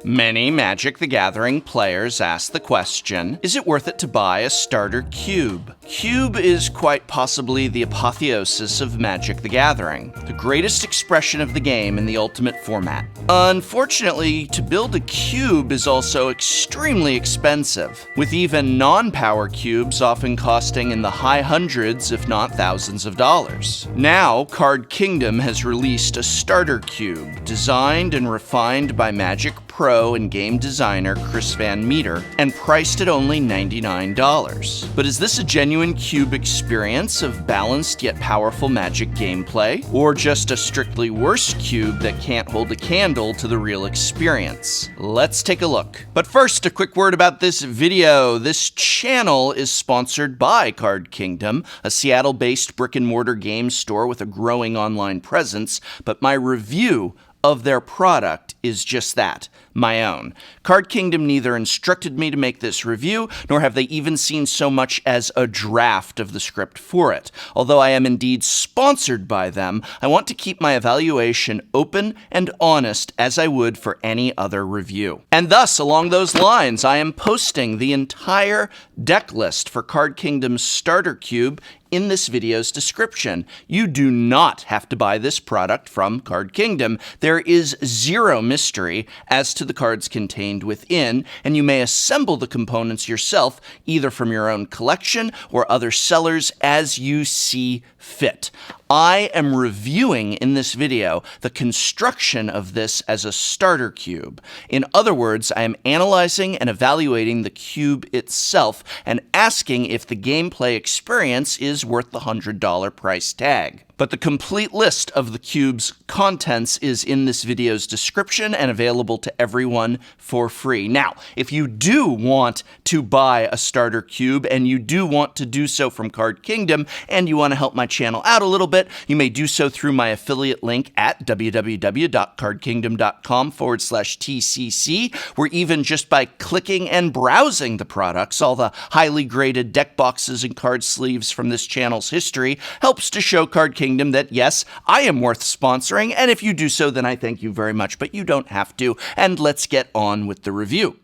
Many Magic the Gathering players ask the question, is it worth it to buy a starter cube? Cube is quite possibly the apotheosis of Magic the Gathering, the greatest expression of the game in the ultimate format. Unfortunately, to build a cube is also extremely expensive, with even non-power cubes often costing in the high hundreds if not thousands of dollars. Now, Card Kingdom has released a starter cube, designed and refined by Magic Pro and game designer Chris Van Meter, and priced at only $99. But is this a genuine cube experience of balanced yet powerful Magic gameplay, or just a strictly worse cube that can't hold a candle to the real experience? Let's take a look. But first, a quick word about this video. This channel is sponsored by Card Kingdom, a Seattle-based brick-and-mortar game store with a growing online presence, but my review of their product is just that, my own. Card Kingdom neither instructed me to make this review, nor have they even seen so much as a draft of the script for it. Although I am indeed sponsored by them, I want to keep my evaluation open and honest as I would for any other review. And thus, along those lines, I am posting the entire deck list for Card Kingdom's starter cube in this video's description. You do not have to buy this product from Card Kingdom. There is zero mystery as to the cards contained within, and you may assemble the components yourself, either from your own collection or other sellers as you see fit. I am reviewing in this video the construction of this as a starter cube. In other words, I am analyzing and evaluating the cube itself and asking if the gameplay experience is worth the $100 price tag. But the complete list of the cube's contents is in this video's description and available to everyone for free. Now, if you do want to buy a starter cube and you do want to do so from Card Kingdom and you want to help my channel out a little bit, you may do so through my affiliate link at www.cardkingdom.com/TCC, where even just by clicking and browsing the products, all the highly graded deck boxes and card sleeves from this channel's history helps to show Card Kingdom that, yes, I am worth sponsoring, and if you do so, then I thank you very much, but you don't have to, and let's get on with the review.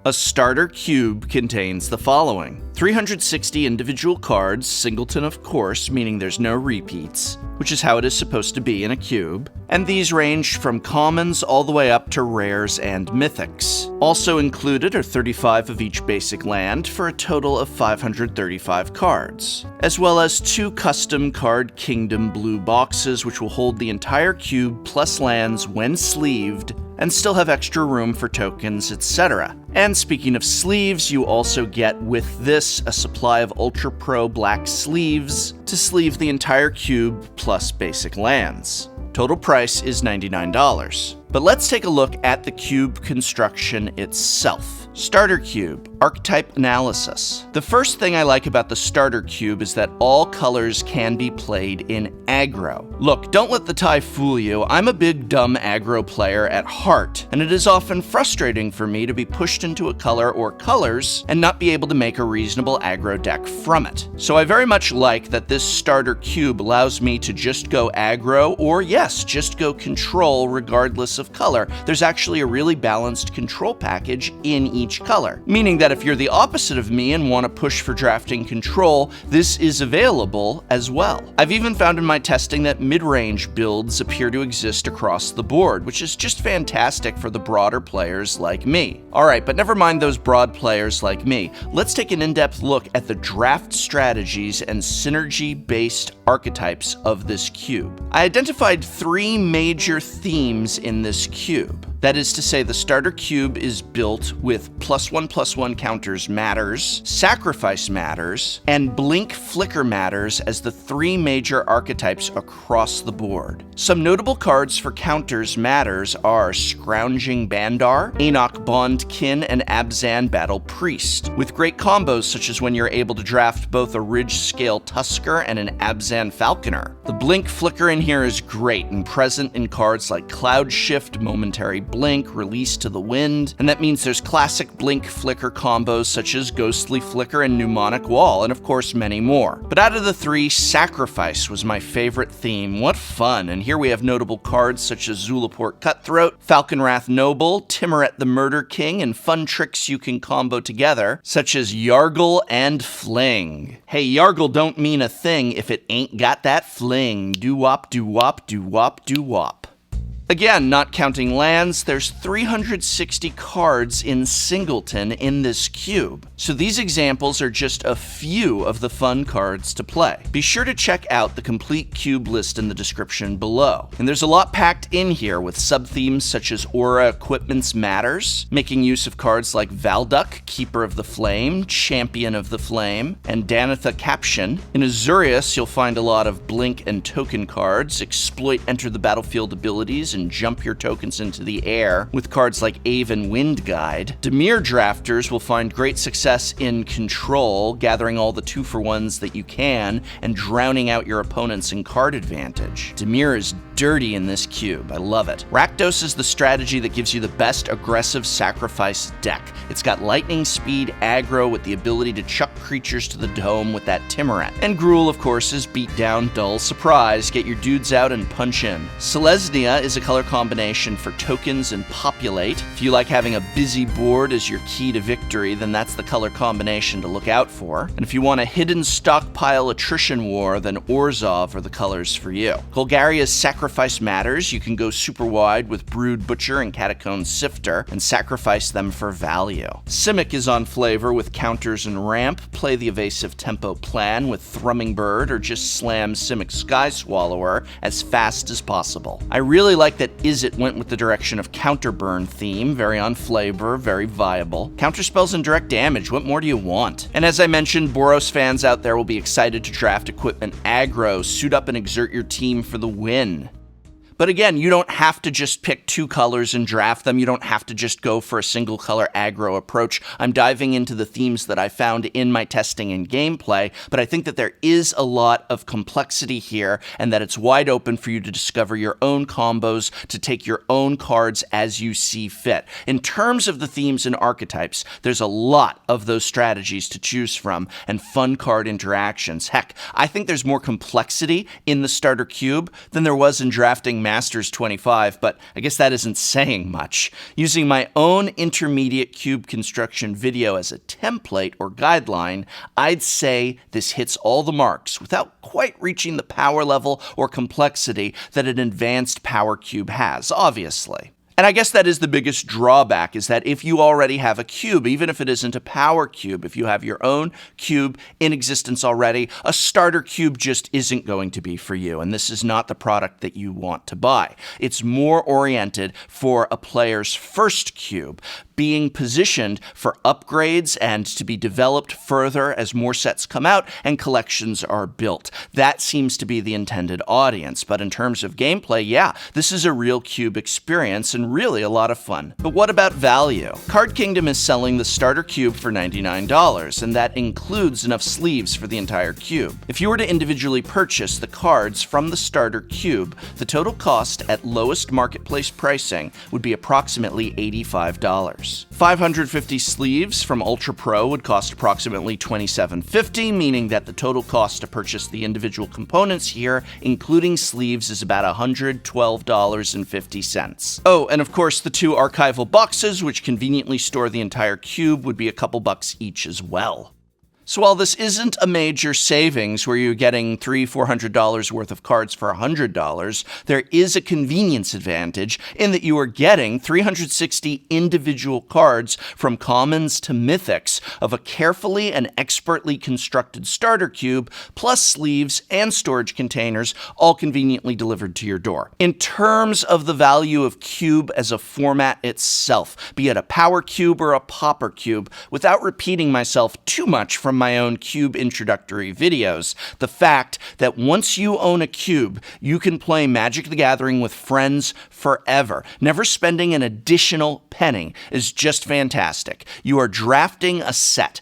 A starter cube contains the following: 360 individual cards, singleton of course, meaning there's no repeats, which is how it is supposed to be in a cube, and these range from commons all the way up to rares and mythics. Also included are 35 of each basic land for a total of 535 cards, as well as 2 custom Card Kingdom blue boxes which will hold the entire cube plus lands when sleeved and still have extra room for tokens, etc. And speaking of sleeves, you also get with this a supply of Ultra Pro black sleeves to sleeve the entire cube plus basic lands. Total price is $99. But let's take a look at the cube construction itself. Starter cube, archetype analysis. The first thing I like about the starter cube is that all colors can be played in aggro. Look, don't let the tie fool you. I'm a big dumb aggro player at heart, and it is often frustrating for me to be pushed into a color or colors and not be able to make a reasonable aggro deck from it. So I very much like that this starter cube allows me to just go aggro, or yes, just go control regardless of color. There's actually a really balanced control package in each color, meaning that if you're the opposite of me and want to push for drafting control, this is available as well. I've even found in my testing that mid-range builds appear to exist across the board, which is just fantastic for the broader players like me. Alright, but never mind those broad players like me. Let's take an in-depth look at the draft strategies and synergy-based archetypes of this cube. I identified 3 major themes in this cube. That is to say, the starter cube is built with +1/+1 counters matters, sacrifice matters, and blink flicker matters as the 3 major archetypes across the board. Some notable cards for counters matters are Scrounging Bandar, Enoch Bondkin, and Abzan Battle Priest, with great combos such as when you're able to draft both a Ridge Scale Tusker and an Abzan Falconer. The blink flicker in here is great and present in cards like Cloud Shift, Momentary blink, release to the wind, and that means there's classic blink flicker combos such as Ghostly Flicker and Mnemonic Wall, and of course many more. But out of the three, Sacrifice was my favorite theme. What fun! And here we have notable cards such as Zulaport Cutthroat, Falconwrath Noble, Timoret the Murder King, and fun tricks you can combo together, such as Yargle and Fling. Hey, Yargle don't mean a thing if it ain't got that fling. Doo-wop, doo-wop, doo-wop, doo-wop. Again, not counting lands, there's 360 cards in Singleton in this cube. So these examples are just a few of the fun cards to play. Be sure to check out the complete cube list in the description below. And there's a lot packed in here with sub-themes such as Aura Equipment's Matters, making use of cards like Valduk, Keeper of the Flame, Champion of the Flame, and Danitha Caption. In Azurius, you'll find a lot of blink and token cards, exploit enter the battlefield abilities, and jump your tokens into the air with cards like Aven Wind Guide. Dimir drafters will find great success in Control, gathering all the 2-for-1s that you can and drowning out your opponents in card advantage. Dimir is dirty in this cube. I love it. Rakdos is the strategy that gives you the best aggressive sacrifice deck. It's got lightning speed aggro with the ability to chuck creatures to the dome with that Timoret. And Gruul, of course, is beat down, dull surprise. Get your dudes out and punch in. Selesnya is a color combination for tokens and populate. If you like having a busy board as your key to victory, then that's the color combination to look out for. And if you want a hidden stockpile attrition war, then Orzhov are the colors for you. Golgaria's Sacrifice Matters. You can go super wide with Brood Butcher and Catacomb Sifter and sacrifice them for value. Simic is on flavor with counters and ramp. Play the evasive tempo plan with Thrumming Bird or just slam Simic Sky Swallower as fast as possible. I really like that Izzet went with the direction of Counterburn theme. Very on flavor, very viable. Counterspells and direct damage, what more do you want? And as I mentioned, Boros fans out there will be excited to draft equipment aggro, suit up and exert your team for the win. But again, you don't have to just pick 2 colors and draft them. You don't have to just go for a single color aggro approach. I'm diving into the themes that I found in my testing and gameplay, but I think that there is a lot of complexity here and that it's wide open for you to discover your own combos, to take your own cards as you see fit. In terms of the themes and archetypes, there's a lot of those strategies to choose from and fun card interactions. Heck, I think there's more complexity in the starter cube than there was in drafting Masters 25, but I guess that isn't saying much. Using my own intermediate cube construction video as a template or guideline, I'd say this hits all the marks without quite reaching the power level or complexity that an advanced power cube has, obviously. And I guess that is the biggest drawback, is that if you already have a cube, even if it isn't a power cube, if you have your own cube in existence already, a starter cube just isn't going to be for you. And this is not the product that you want to buy. It's more oriented for a player's first cube, being positioned for upgrades and to be developed further as more sets come out and collections are built. That seems to be the intended audience. But in terms of gameplay, yeah, this is a real cube experience and really a lot of fun. But what about value? Card Kingdom is selling the starter cube for $99, and that includes enough sleeves for the entire cube. If you were to individually purchase the cards from the starter cube, the total cost at lowest marketplace pricing would be approximately $85. 550 sleeves from Ultra Pro would cost approximately $27.50, meaning that the total cost to purchase the individual components here, including sleeves, is about $112.50. Oh, and of course the 2 archival boxes, which conveniently store the entire cube, would be a couple bucks each as well. So while this isn't a major savings where you're getting $300-400 worth of cards for $100, there is a convenience advantage in that you are getting 360 individual cards from commons to mythics of a carefully and expertly constructed starter cube, plus sleeves and storage containers, all conveniently delivered to your door. In terms of the value of cube as a format itself, be it a power cube or a popper cube, without repeating myself too much from my own cube introductory videos. The fact that once you own a cube, you can play Magic the Gathering with friends forever. Never spending an additional penny is just fantastic. You are drafting a set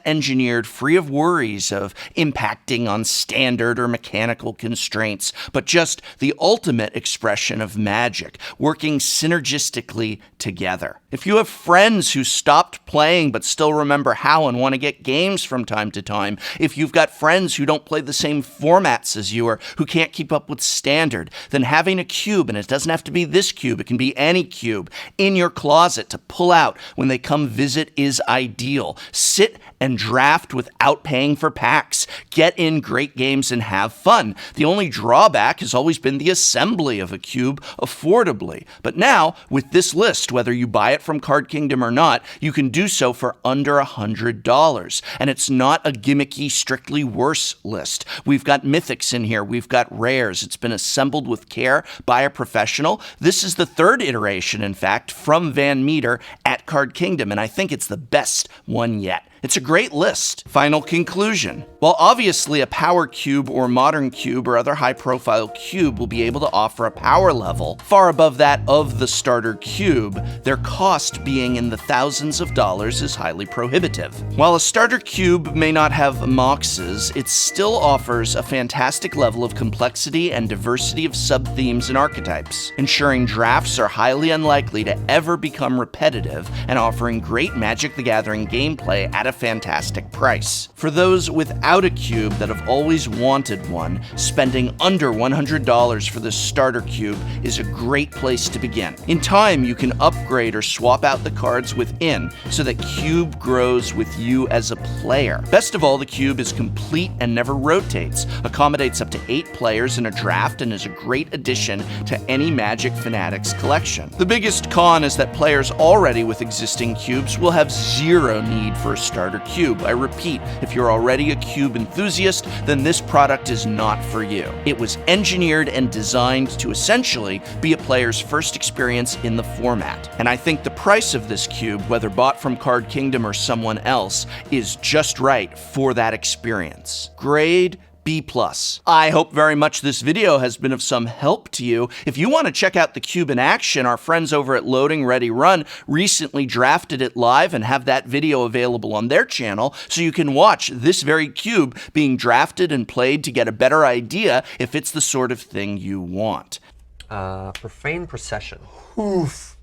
engineered free of worries of impacting on standard or mechanical constraints, but just the ultimate expression of Magic, working synergistically together. If you have friends who stopped playing but still remember how and want to get games from time to time, if you've got friends who don't play the same formats as you or who can't keep up with standard, then having a cube, and it doesn't have to be this cube, it can be any cube, in your closet to pull out when they come visit is ideal. Sit and draft without paying for packs. Get in great games and have fun. The only drawback has always been the assembly of a cube affordably. But now, with this list, whether you buy it from Card Kingdom or not, you can do so for under $100. And it's not a gimmicky, strictly worse list. We've got mythics in here. We've got rares. It's been assembled with care by a professional. This is the third iteration, in fact, from Van Meter at Card Kingdom, and I think it's the best one yet. It's a great list. Final conclusion. While obviously a power cube or modern cube or other high-profile cube will be able to offer a power level far above that of the starter cube, their cost being in the thousands of dollars is highly prohibitive. While a starter cube may not have moxes, it still offers a fantastic level of complexity and diversity of sub-themes and archetypes, ensuring drafts are highly unlikely to ever become repetitive and offering great Magic the Gathering gameplay at a fantastic price. For those without a cube that have always wanted one, spending under $100 for the starter cube is a great place to begin. In time, you can upgrade or swap out the cards within so that cube grows with you as a player. Best of all, the cube is complete and never rotates, accommodates up to 8 players in a draft, and is a great addition to any Magic Fanatics collection. The biggest con is that players already with existing cubes will have zero need for a starter cube. I repeat, if you're already a cube enthusiast, then this product is not for you. It was engineered and designed to essentially be a player's first experience in the format. And I think the price of this cube, whether bought from Card Kingdom or someone else, is just right for that experience. Grade B+. I hope very much this video has been of some help to you. If you want to check out the cube in action, our friends over at Loading Ready Run recently drafted it live and have that video available on their channel, so you can watch this very cube being drafted and played to get a better idea if it's the sort of thing you want. Profane Procession. Oof.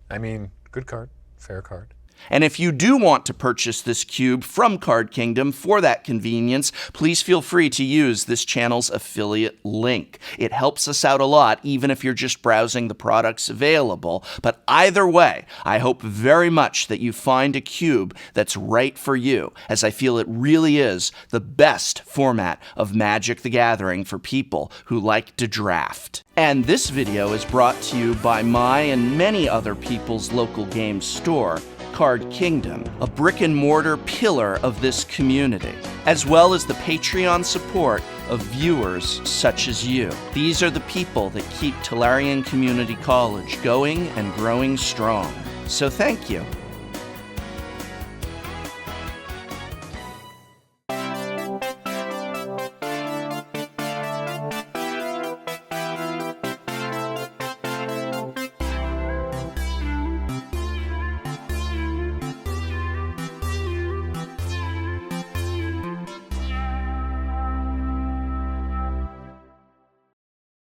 I mean, good card, fair card. And if you do want to purchase this cube from Card Kingdom for that convenience, please feel free to use this channel's affiliate link. It helps us out a lot, even if you're just browsing the products available. But either way, I hope very much that you find a cube that's right for you, as I feel it really is the best format of Magic the Gathering for people who like to draft. And this video is brought to you by my and many other people's local game store, Card Kingdom, a brick-and-mortar pillar of this community, as well as the Patreon support of viewers such as you. These are the people that keep Tolarian Community College going and growing strong. So thank you.